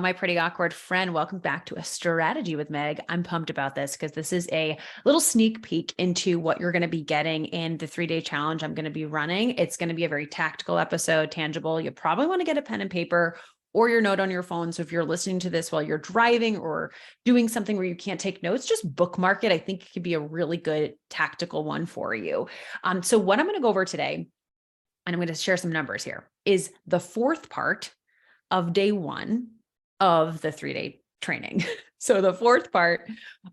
My pretty awkward friend, welcome back to A Strategy with Meg. I'm pumped about this because this is a little sneak peek into what you're going to be getting in the 3-day challenge I'm going to be running. It's going to be a very tactical episode, tangible. You probably want to get a pen and paper or your note on your phone. So if you're listening to this while you're driving or doing something where you can't take notes, just bookmark it. I think it could be a really good tactical one for you. So what I'm going to go over today, and I'm going to share some numbers here, is the fourth part of day one of the 3-day training. So the fourth part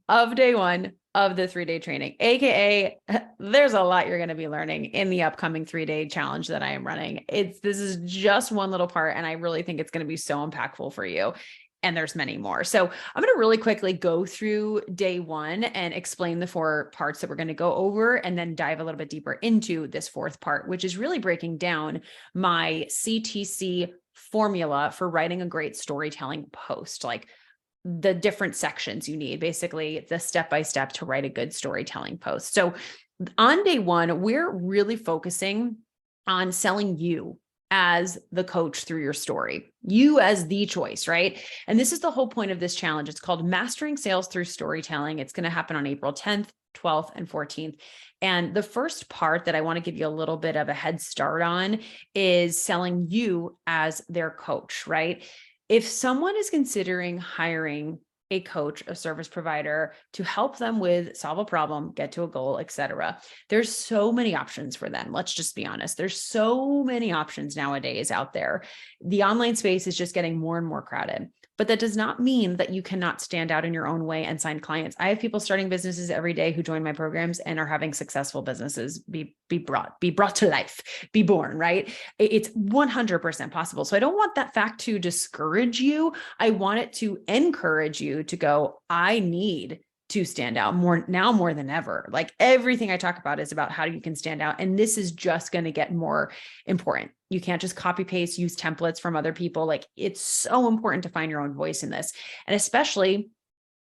of day one of the 3-day training, AKA there's a lot you're going to be learning in the upcoming 3-day challenge that I am running. This is just one little part, and I really think it's going to be so impactful for you. And there's many more. So I'm going to really quickly go through day one and explain the 4 parts that we're going to go over, and then dive a little bit deeper into this fourth part, which is really breaking down my CTC formula for writing a great storytelling post, like the different sections you need, basically the step-by-step to write a good storytelling post. So on day one, we're really focusing on selling you as the coach through your story, you as the choice, right? And this is the whole point of this challenge. It's called Mastering Sales Through Storytelling. It's going to happen on April 10th, 12th, and 14th. And the first part that I want to give you a little bit of a head start on is selling you as their coach, right? If someone is considering hiring a coach, a service provider to help them with solve a problem, get to a goal, etc., there's so many options for them. Let's just be honest. There's so many options nowadays out there. The online space is just getting more and more crowded. But that does not mean that you cannot stand out in your own way and sign clients. I have people starting businesses every day who join my programs and are having successful businesses be brought to life, be born, right? It's 100% possible. So I don't want that fact to discourage you. I want it to encourage you to go, I need to stand out more than ever. Like everything I talk about is about how you can stand out. And this is just going to get more important. You can't just copy paste, use templates from other people. Like it's so important to find your own voice in this. And especially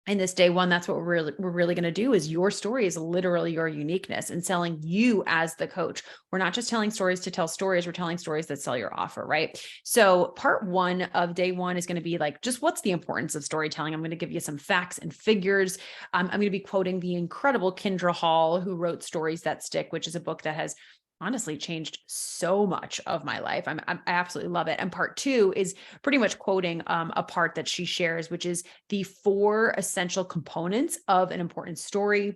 in this day one, that's what we're really going to do. Is your story is literally your uniqueness, and selling you as the coach. We're not just telling stories to tell stories. We're telling stories that sell your offer, right? So part one of day one is going to be like, just what's the importance of storytelling? I'm going to give you some facts and figures. I'm going to be quoting the incredible Kendra Hall, who wrote Stories That Stick, which is a book that has honestly changed so much of my life. I absolutely love it. And part two is pretty much quoting a part that she shares, which is the 4 essential components of an important story.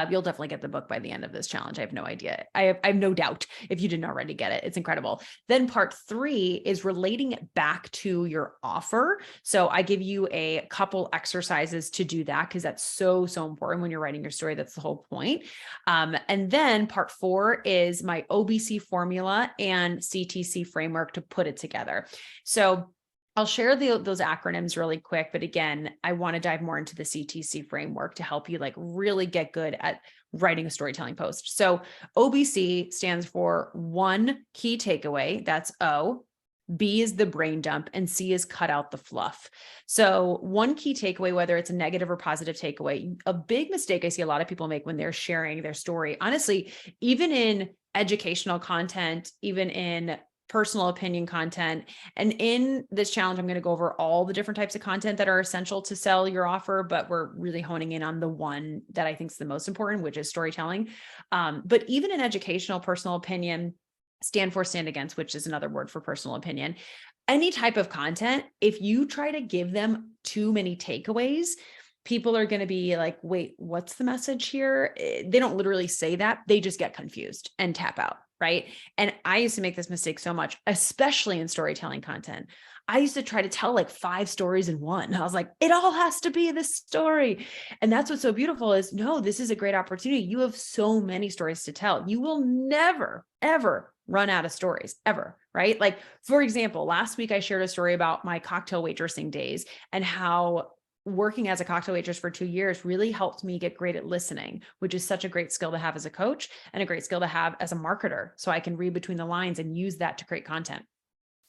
You'll definitely get the book by the end of this challenge. I have no idea. I have no doubt if you didn't already get it. It's incredible. Then part 3 is relating it back to your offer. So I give you a couple exercises to do that, because that's so important when you're writing your story. That's the whole point. And then part 4 is my OBC formula and CTC framework to put it together. So I'll share those acronyms really quick, but again, I want to dive more into the CTC framework to help you like really get good at writing a storytelling post. So OBC stands for 1 key takeaway. That's O. B is the brain dump, and C is cut out the fluff. So 1 key takeaway, whether it's a negative or positive takeaway, a big mistake I see a lot of people make when they're sharing their story, honestly, even in educational content, even in personal opinion content. And in this challenge, I'm going to go over all the different types of content that are essential to sell your offer, but we're really honing in on the one that I think is the most important, which is storytelling. But even in educational, personal opinion, stand for, stand against, which is another word for personal opinion, any type of content, if you try to give them too many takeaways, people are going to be like, wait, what's the message here? They don't literally say that. They just get confused and tap out. Right. And I used to make this mistake so much, especially in storytelling content. I used to try to tell like 5 stories in one. I was like, it all has to be this story. And that's what's so beautiful is, no, this is a great opportunity. You have so many stories to tell. You will never, ever run out of stories, ever. Right. Like, for example, last week I shared a story about my cocktail waitressing days and how working as a cocktail waitress for 2 years really helped me get great at listening, which is such a great skill to have as a coach and a great skill to have as a marketer. So I can read between the lines and use that to create content.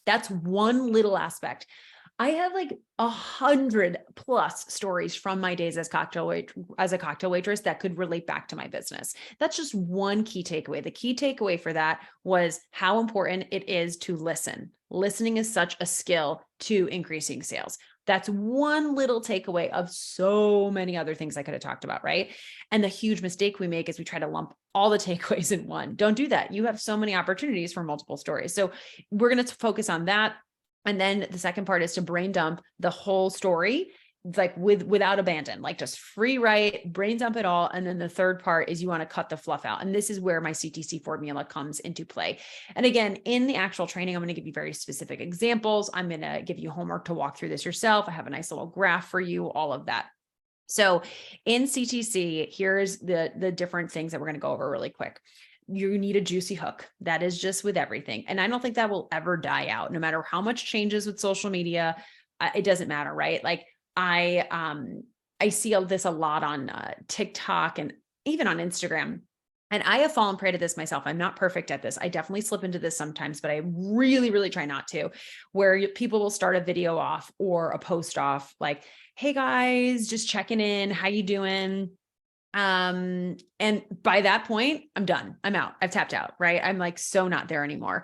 That's one little aspect. I have like 100+ stories from my days as a cocktail waitress that could relate back to my business. That's just one key takeaway. The key takeaway for that was how important it is to listen. Listening is such a skill to increasing sales. That's one little takeaway of so many other things I could have talked about, right? And the huge mistake we make is we try to lump all the takeaways in one. Don't do that. You have so many opportunities for multiple stories. So we're going to focus on that. And then the second part is to brain dump the whole story, like without abandon, like just free write, brain dump it all. And then the third part is you want to cut the fluff out. And this is where my CTC formula comes into play. And again, in the actual training, I'm going to give you very specific examples. I'm going to give you homework to walk through this yourself. I have a nice little graph for you, all of that. So in CTC, here's the different things that we're going to go over really quick. You need a juicy hook. That is just with everything. And I don't think that will ever die out, no matter how much changes with social media. It doesn't matter, right? Like I see this a lot on TikTok and even on Instagram. And I have fallen prey to this myself. I'm not perfect at this. I definitely slip into this sometimes, but I really, really try not to, where people will start a video off or a post off like, hey guys, just checking in. How you doing? And by that point, I'm done. I'm out. I've tapped out, right? I'm like, so not there anymore.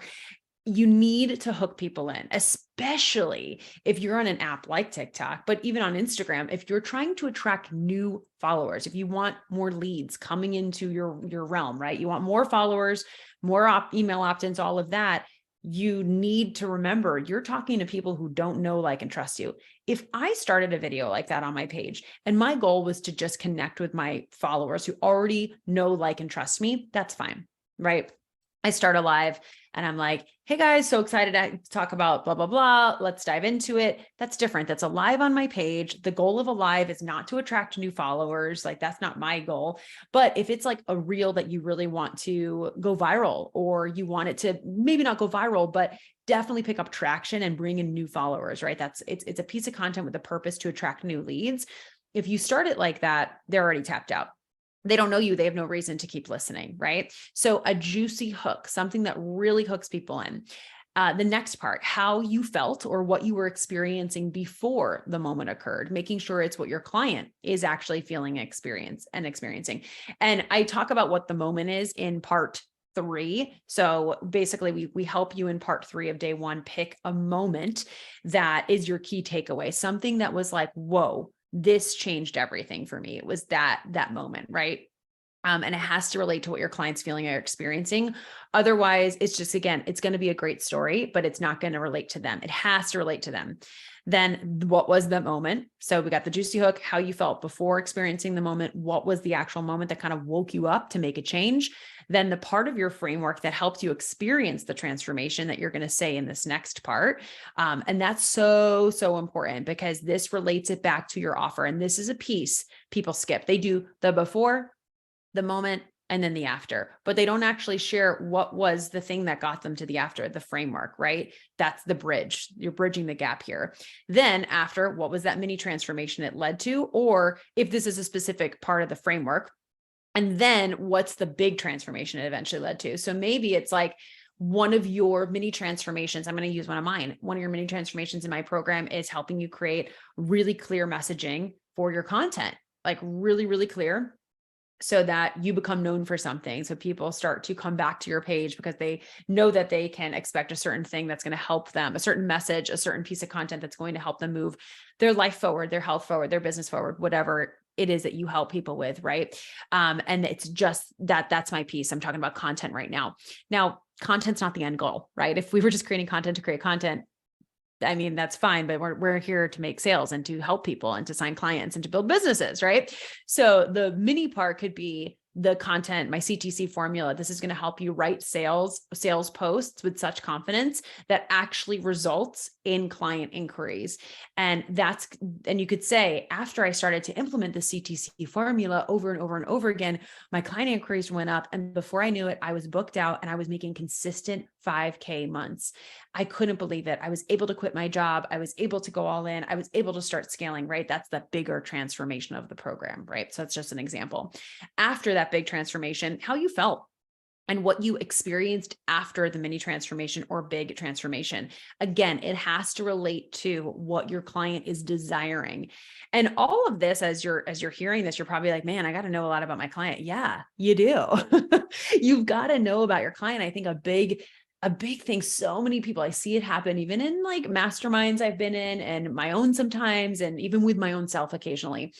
You need to hook people in, especially if you're on an app like TikTok, but even on Instagram, if you're trying to attract new followers, if you want more leads coming into your realm, right? You want more followers, more email opt-ins, all of that. You need to remember you're talking to people who don't know, like, and trust you. If I started a video like that on my page and my goal was to just connect with my followers who already know, like, and trust me, that's fine, right? I start a live and I'm like, hey guys, so excited to talk about blah, blah, blah. Let's dive into it. That's different. That's a live on my page. The goal of a live is not to attract new followers. Like, that's not my goal. But if it's like a reel that you really want to go viral, or you want it to maybe not go viral, but definitely pick up traction and bring in new followers, right? It's a piece of content with a purpose to attract new leads. If you start it like that, they're already tapped out. They don't know you. They have no reason to keep listening, right? So a juicy hook, something that really hooks people in. The next part, how you felt or what you were experiencing before the moment occurred, making sure it's what your client is actually feeling, experiencing. And I talk about what the moment is in part 3. So basically we help you in part 3 of day 1, pick a moment that is your key takeaway, something that was like, whoa, this changed everything for me. It was that moment, right? And it has to relate to what your client's feeling or experiencing. Otherwise, it's just, again, it's going to be a great story, but it's not going to relate to them. It has to relate to them. Then what was the moment? So we got the juicy hook, how you felt before experiencing the moment. What was the actual moment that kind of woke you up to make a change? Then the part of your framework that helped you experience the transformation that you're going to say in this next part. And that's so, so important, because this relates it back to your offer. And this is a piece people skip. They do the before, the moment, and then the after, but they don't actually share what was the thing that got them to the after, the framework, right? That's the bridge. You're bridging the gap here. Then after, what was that mini transformation it led to? Or if this is a specific part of the framework, and then what's the big transformation it eventually led to? So maybe it's like one of your mini transformations. I'm going to use one of mine. One of your mini transformations in my program is helping you create really clear messaging for your content, like really, really clear, so that you become known for something. So people start to come back to your page because they know that they can expect a certain thing that's going to help them, a certain message, a certain piece of content that's going to help them move their life forward, their health forward, their business forward, whatever it is that you help people with, right? And it's just that's my piece. I'm talking about content right now. Now, content's not the end goal, right? If we were just creating content to create content, I mean, that's fine, but we're here to make sales and to help people and to sign clients and to build businesses, right? So the mini part could be the content, my CTC formula. This is going to help you write sales posts with such confidence that actually results in client inquiries. And you could say, after I started to implement the CTC formula over and over and over again, my client inquiries went up. And before I knew it, I was booked out and I was making consistent 5K months. I couldn't believe it. I was able to quit my job. I was able to go all in. I was able to start scaling, right? That's the bigger transformation of the program, right? So that's just an example. After that big transformation, how you felt and what you experienced after the mini transformation or big transformation. Again, it has to relate to what your client is desiring. And all of this, as you're hearing this, you're probably like, man, I got to know a lot about my client. Yeah, you do. You've got to know about your client. I think a big a big thing. So many people, I see it happen even in like masterminds I've been in and my own sometimes, and even with my own self occasionally.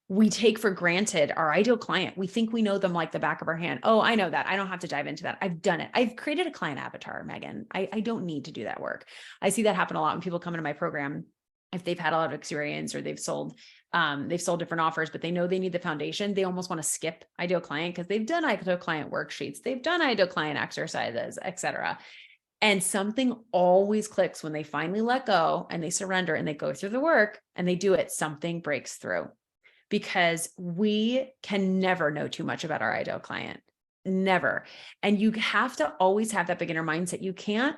We take for granted our ideal client. We think we know them like the back of our hand. Oh, I know that. I don't have to dive into that. I've done it. I've created a client avatar, Megan. I don't need to do that work. I see that happen a lot when people come into my program. If they've had a lot of experience or they've sold different offers, but they know they need the foundation, they almost want to skip ideal client because they've done ideal client worksheets, they've done ideal client exercises, etc. And something always clicks when they finally let go and they surrender and they go through the work and they do it. Something breaks through, because we can never know too much about our ideal client. Never. And you have to always have that beginner mindset. You can't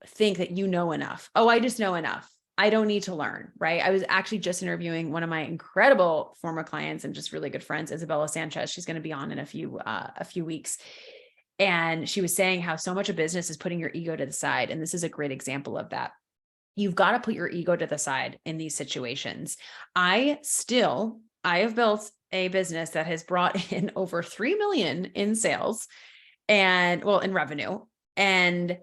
think that you know enough. Oh, I just know enough. I don't need to learn, right? I was actually just interviewing one of my incredible former clients and just really good friends, Isabella Sanchez. She's going to be on in a few weeks. And she was saying how so much of business is putting your ego to the side. And this is a great example of that. You've got to put your ego to the side in these situations. I have built a business that has brought in over 3 million in sales and in revenue. And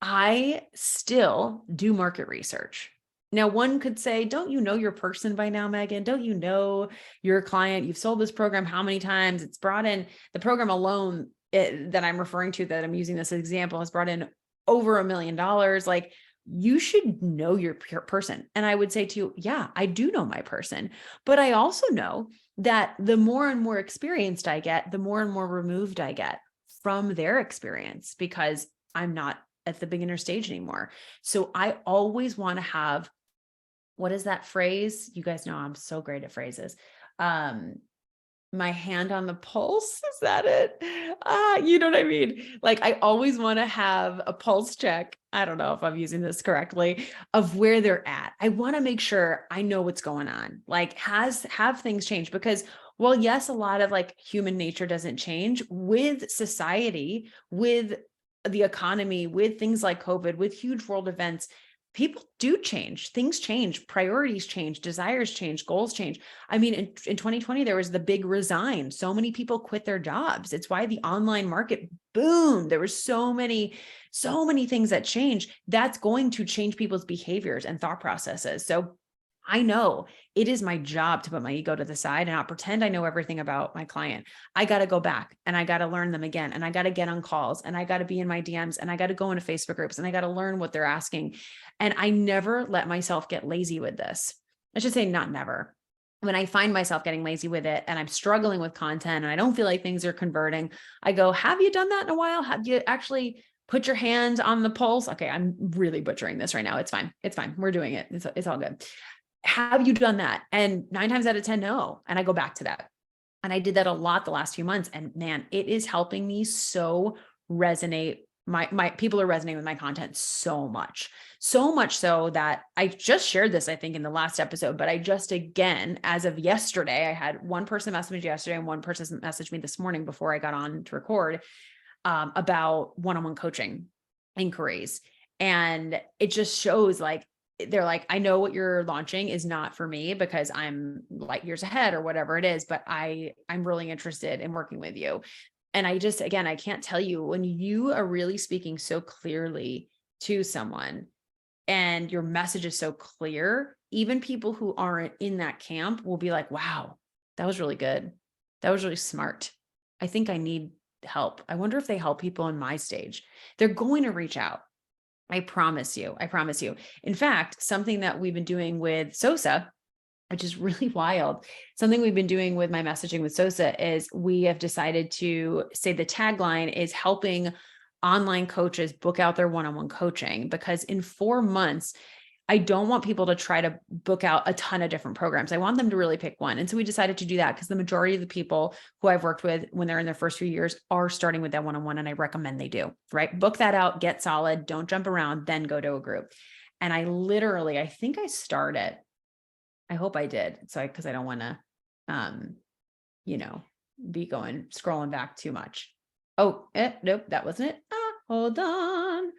I still do market research. Now, one could say, don't you know your person by now, Megan? Don't you know your client? You've sold this program how many times? It's brought in, the program alone that I'm referring to, that I'm using this example, has brought in over $1 million. Like, you should know your person. And I would say to you, yeah, I do know my person, but I also know that the more and more experienced I get, the more and more removed I get from their experience, because I'm not at the beginner stage anymore. So I always want to have, what is that phrase? You guys know I'm so great at phrases. My hand on the pulse. Is that it? You know what I mean? Like, I always want to have a pulse check. I don't know if I'm using this correctly, of where they're at. I want to make sure I know what's going on. Like, have things changed? Because well, yes, a lot of like human nature doesn't change with society, with the economy, with things like COVID, with huge world events. People do change, things change, priorities change, desires change, goals change. I mean, in 2020, there was the big resign. So many people quit their jobs. It's why the online market boomed. There were so many things that change. That's going to change people's behaviors and thought processes. So I know it is my job to put my ego to the side and not pretend I know everything about my client. I got to go back and I got to learn them again. And I got to get on calls and I got to be in my DMs and I got to go into Facebook groups and I got to learn what they're asking. And I never let myself get lazy with this. I should say not never. When I find myself getting lazy with it and I'm struggling with content and I don't feel like things are converting, I go, have you done that in a while? Have you actually put your hand on the pulse? Okay, I'm really butchering this right now. It's fine. It's fine. We're doing it. It's all good. Have you done that? And 9 times out of 10, no. And I go back to that. And I did that a lot the last few months. And man, it is helping me so resonate. My people are resonating with my content so much so that I just shared this, I think, in the last episode, but I just, again, as of yesterday, I had one person message me yesterday and one person messaged me this morning before I got on to record about one-on-one coaching inquiries. And it just shows, like, they're like, I know what you're launching is not for me because I'm light years ahead or whatever it is, but I'm really interested in working with you. And I just, again, I can't tell you, when you are really speaking so clearly to someone and your message is so clear, even people who aren't in that camp will be like, wow, that was really good. That was really smart. I think I need help. I wonder if they help people in my stage. They're going to reach out. I promise you. I promise you. In fact, something that we've been doing with Sosa, which is really wild, something we've been doing with my messaging with Sosa is we have decided to say the tagline is helping online coaches book out their one-on-one coaching, because in 4 months, I don't want people to try to book out a ton of different programs. I want them to really pick one. And so we decided to do that because the majority of the people who I've worked with when they're in their first few years are starting with that one-on-one. And I recommend they do, right? Book that out, get solid, don't jump around, then go to a group. And I think I started, I hope I did. So because I don't want to, be scrolling back too much. Oh, nope, that wasn't it. Hold on.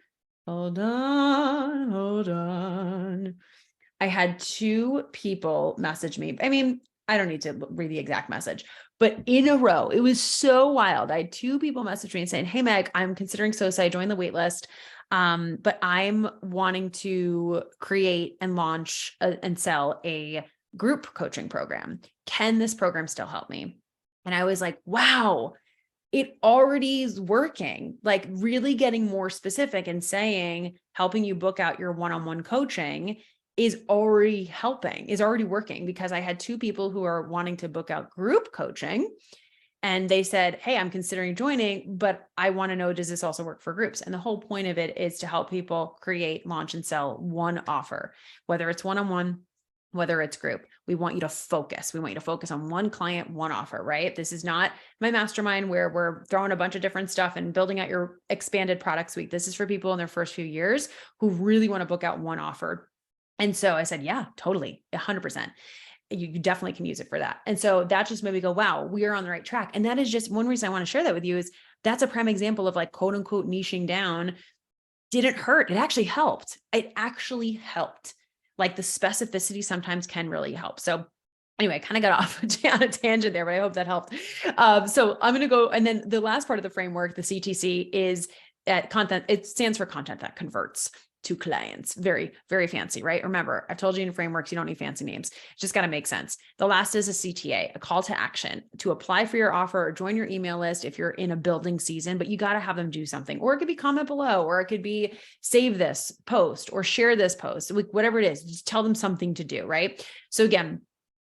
I had 2 people message me. I mean, I don't need to read the exact message, but in a row, it was so wild. I had 2 people message me and saying, "Hey Meg, I'm considering SOSA. I joined the wait list. But I'm wanting to create and launch and sell a group coaching program. Can this program still help me?" And I was like, wow, it already is working, like really getting more specific and saying, helping you book out your one-on-one coaching is already helping, is already working, because I had 2 people who are wanting to book out group coaching. And they said, "Hey, I'm considering joining, but I want to know, does this also work for groups?" And the whole point of it is to help people create, launch, and sell one offer, whether it's one-on-one, whether it's group. We want you to focus. We want you to focus on one client, one offer, right? This is not my mastermind where we're throwing a bunch of different stuff and building out your expanded product suite. This is for people in their first few years who really want to book out one offer. And so I said, yeah, totally, 100%. You definitely can use it for that. And so that just made me go, wow, we are on the right track. And that is just one reason I want to share that with you, is that's a prime example of like, quote unquote, niching down didn't hurt. It actually helped. It actually helped. Like the specificity sometimes can really help. So anyway, I kind of got off on a tangent there, but I hope that helped. So I'm going to go. And then the last part of the framework, the CTC, is content. It stands for content that converts to clients. Very, very fancy, right? Remember, I've told you in frameworks, you don't need fancy names. It's just got to make sense. The last is a CTA, a call to action to apply for your offer or join your email list if you're in a building season, but you got to have them do something. Or it could be comment below, or it could be save this post or share this post, whatever it is, just tell them something to do, right? So again,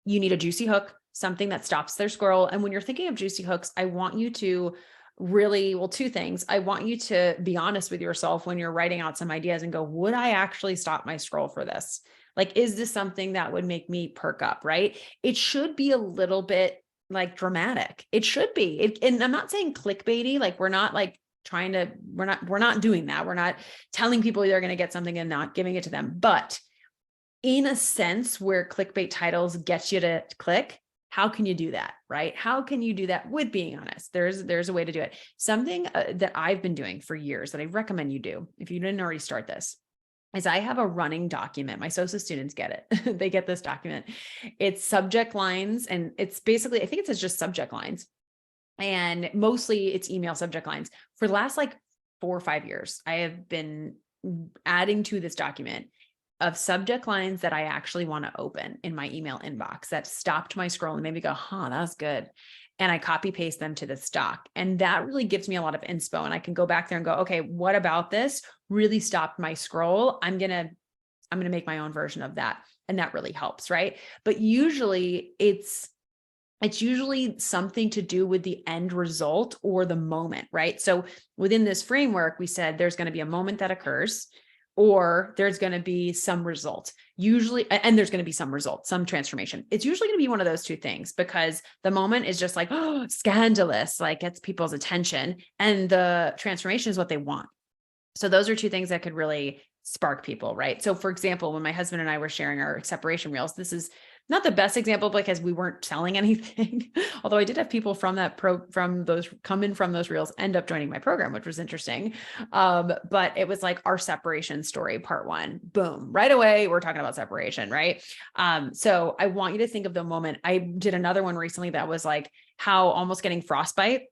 you need a juicy hook, something that stops their scroll. And when you're thinking of juicy hooks, I want you to really, well, 2 things. I want you to be honest with yourself when you're writing out some ideas and go, would I actually stop my scroll for this? Like, is this something that would make me perk up, right? It should be a little bit like dramatic. It should be. And I'm not saying clickbaity, like we're not like trying to, we're not doing that. We're not telling people they're going to get something and not giving it to them. But in a sense where clickbait titles get you to click, how can you do that, right? How can you do that with being honest? There's a way to do it. Something that I've been doing for years that I recommend you do, if you didn't already start this, is I have a running document. My SOSA students get it. They get this document. It's subject lines, and it's basically, I think it's just subject lines. And mostly it's email subject lines. For the last like 4 or 5 years, I have been adding to this document of subject lines that I actually want to open in my email inbox that stopped my scroll and made me go, huh, that's good. And I copy paste them to the stock. And that really gives me a lot of inspo. And I can go back there and go, okay, what about this really stopped my scroll? I'm going to make my own version of that. And that really helps. Right. But usually it's usually something to do with the end result or the moment. Right. So within this framework, we said there's going to be a moment that occurs, or there's going to be some result, usually, and there's going to be some result, some transformation. It's usually going to be one of those 2 things, because the moment is just like, oh, scandalous, like gets people's attention, and the transformation is what they want. So those are 2 things that could really spark people, right? So for example, when my husband and I were sharing our separation reels, this is not the best example because we weren't selling anything. Although I did have people from those reels end up joining my program, which was interesting. But it was like our separation story, part 1, boom, right away, we're talking about separation, right? So I want you to think of the moment. I did another one recently that was like how almost getting frostbite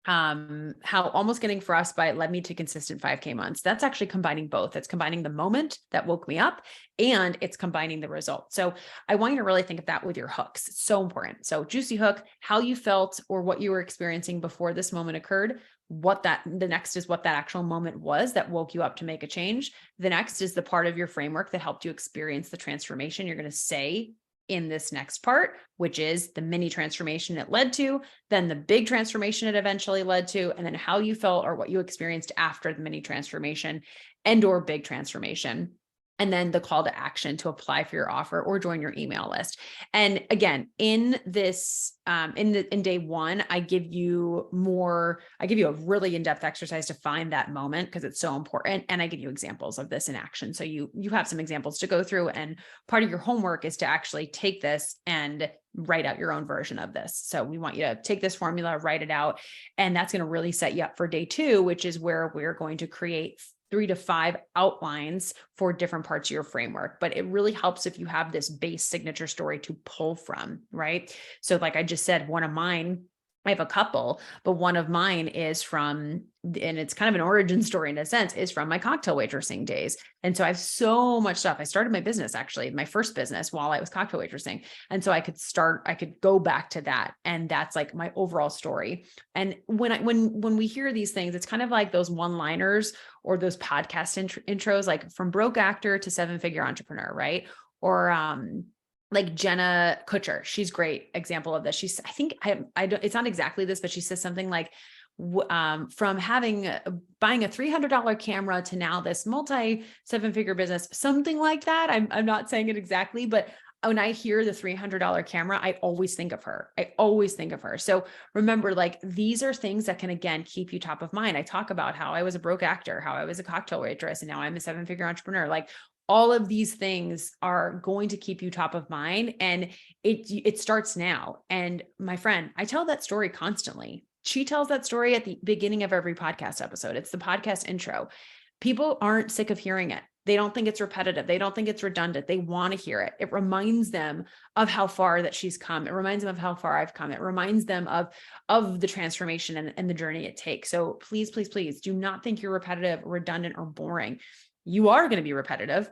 led me to consistent 5K months. That's actually combining both. It's combining the moment that woke me up, and it's combining the result. So I want you to really think of that with your hooks. It's so important. So juicy hook, how you felt or what you were experiencing before this moment occurred. The next is what that actual moment was that woke you up to make a change. The next is the part of your framework that helped you experience the transformation you're going to say in this next part, which is the mini transformation it led to, then the big transformation it eventually led to, and then how you felt or what you experienced after the mini transformation and or big transformation. And then the call to action to apply for your offer or join your email list. And again, in this, in day 1, I give you a really in-depth exercise to find that moment, because it's so important. And I give you examples of this in action. So you have some examples to go through, and part of your homework is to actually take this and write out your own version of this. So we want you to take this formula, write it out, and that's going to really set you up for day 2, which is where we're going to create 3 to 5 outlines for different parts of your framework, but it really helps if you have this base signature story to pull from, right? So like I just said, one of mine, I have a couple, but one of mine is from, and it's kind of an origin story in a sense, is from my cocktail waitressing days. And so I have so much stuff. I started my business, actually, my first business, while I was cocktail waitressing. And so I could go back to that. And that's like my overall story. And when we hear these things, it's kind of like those one-liners or those podcast intros, like from broke actor to 7-figure entrepreneur, right? Or, like Jenna Kutcher, she's great example of this. She's, I think I don't, it's not exactly this, but she says something like, from buying a $300 camera to now this multi 7-figure business, something like that. I'm not saying it exactly, but when I hear the $300 camera, I always think of her. So remember, like, these are things that can, again, keep you top of mind. I talk about how I was a broke actor, how I was a cocktail waitress, and now I'm a 7-figure entrepreneur. Like, all of these things are going to keep you top of mind, and it starts now. And my friend, I tell that story constantly. She tells that story at the beginning of every podcast episode. It's the podcast intro. People aren't sick of hearing it. They don't think it's repetitive. They don't think it's redundant. They want to hear it. It reminds them of how far that she's come. It reminds them of how far I've come. It reminds them of the transformation and the journey it takes. So please, please, please do not think you're repetitive, redundant, or boring. You are going to be repetitive.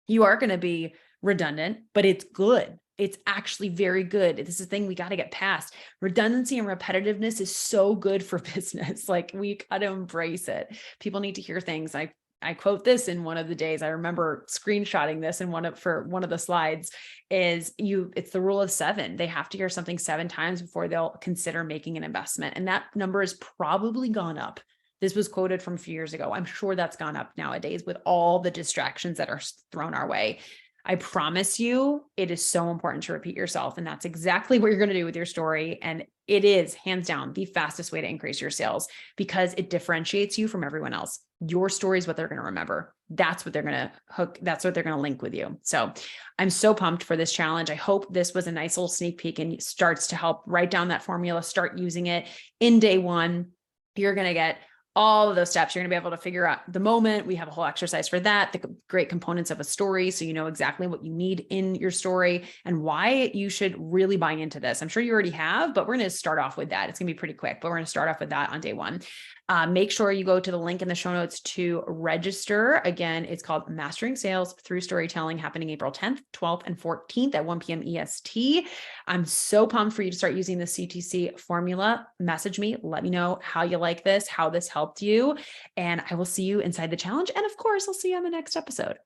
You are going to be redundant, but it's good. It's actually very good. This is the thing we got to get past. Redundancy and repetitiveness is so good for business. Like, we got to embrace it. People need to hear things. I quote this in one of the days. I remember screenshotting this for one of the slides it's the rule of 7. They have to hear something 7 times before they'll consider making an investment. And that number has probably gone up. This was quoted from a few years ago. I'm sure that's gone up nowadays with all the distractions that are thrown our way. I promise you, it is so important to repeat yourself. And that's exactly what you're going to do with your story. And it is hands down the fastest way to increase your sales, because it differentiates you from everyone else. Your story is what they're going to remember. That's what they're going to hook. That's what they're going to link with you. So I'm so pumped for this challenge. I hope this was a nice little sneak peek and starts to help write down that formula, start using it in day 1. You're going to get all of those steps. You're going to be able to figure out the moment. We have a whole exercise for that, the great components of a story. So you know exactly what you need in your story and why you should really buy into this. I'm sure you already have, but we're going to start off with that. It's going to be pretty quick, but we're going to start off with that on day 1. Make sure you go to the link in the show notes to register. Again, it's called Mastering Sales Through Storytelling, happening April 10th, 12th, and 14th at 1 p.m. EST. I'm so pumped for you to start using the CTC formula. Message me, let me know how you like this, how this helped you, and I will see you inside the challenge. And of course, I'll see you on the next episode.